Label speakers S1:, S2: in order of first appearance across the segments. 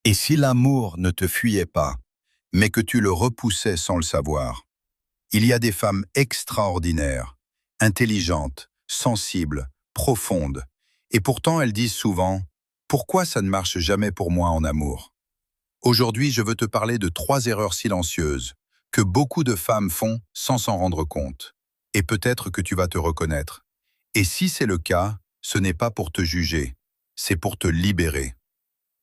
S1: Et si l'amour ne te fuyait pas, mais que tu le repoussais sans le savoir? Il y a des femmes extraordinaires, intelligentes, sensibles, profondes, et pourtant elles disent souvent « Pourquoi ça ne marche jamais pour moi en amour ?» Aujourd'hui, je veux te parler de 3 erreurs silencieuses que beaucoup de femmes font sans s'en rendre compte. Et peut-être que tu vas te reconnaître. Et si c'est le cas, ce n'est pas pour te juger, c'est pour te libérer.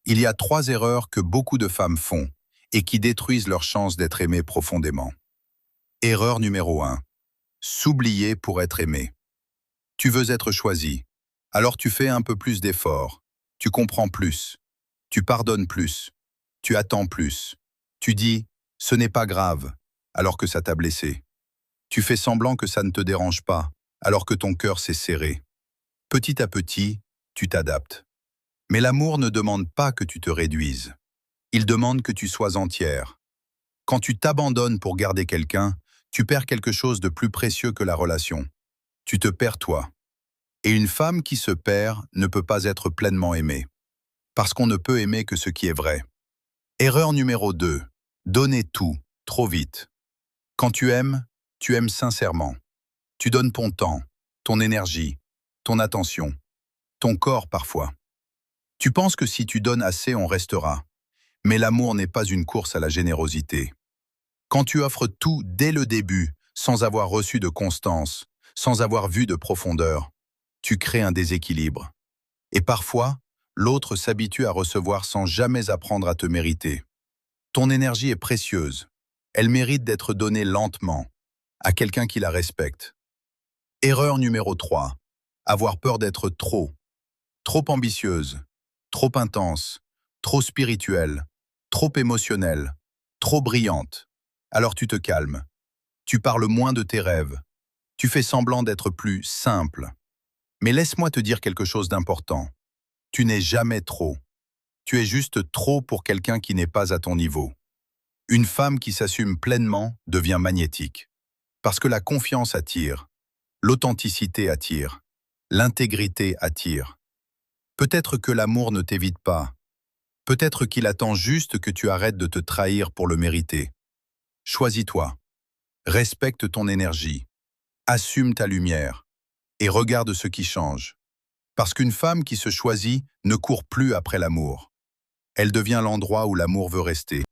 S1: Il y a 3 erreurs que beaucoup de femmes font et qui détruisent leur chance d'être aimées profondément. Erreur numéro 1. S'oublier pour être aimé. Tu veux être choisi, alors tu fais un peu plus d'efforts, tu comprends plus, tu pardonnes plus, tu attends plus, tu dis « ce n'est pas grave » alors que ça t'a blessé. Tu fais semblant que ça ne te dérange pas, alors que ton cœur s'est serré. Petit à petit, tu t'adaptes. Mais l'amour ne demande pas que tu te réduises. Il demande que tu sois entière. Quand tu t'abandonnes pour garder quelqu'un, tu perds quelque chose de plus précieux que la relation. Tu te perds toi. Et une femme qui se perd ne peut pas être pleinement aimée. Parce qu'on ne peut aimer que ce qui est vrai. Erreur numéro 2. Donner tout, trop vite. Quand tu aimes sincèrement. Tu donnes ton temps, ton énergie, ton attention, ton corps parfois. Tu penses que si tu donnes assez, on restera. Mais l'amour n'est pas une course à la générosité. Quand tu offres tout dès le début, sans avoir reçu de constance, sans avoir vu de profondeur, tu crées un déséquilibre. Et parfois, l'autre s'habitue à recevoir sans jamais apprendre à te mériter. Ton énergie est précieuse. Elle mérite d'être donnée lentement, à quelqu'un qui la respecte. Erreur numéro 3. Avoir peur d'être trop ambitieuse, trop intense, trop spirituelle, trop émotionnelle, trop brillante. Alors tu te calmes. Tu parles moins de tes rêves. Tu fais semblant d'être plus simple. Mais laisse-moi te dire quelque chose d'important. Tu n'es jamais trop. Tu es juste trop pour quelqu'un qui n'est pas à ton niveau. Une femme qui s'assume pleinement devient magnétique. Parce que la confiance attire, l'authenticité attire, l'intégrité attire. Peut-être que l'amour ne t'évite pas. Peut-être qu'il attend juste que tu arrêtes de te trahir pour le mériter. Choisis-toi. Respecte ton énergie. Assume ta lumière. Et regarde ce qui change. Parce qu'une femme qui se choisit ne court plus après l'amour. Elle devient l'endroit où l'amour veut rester.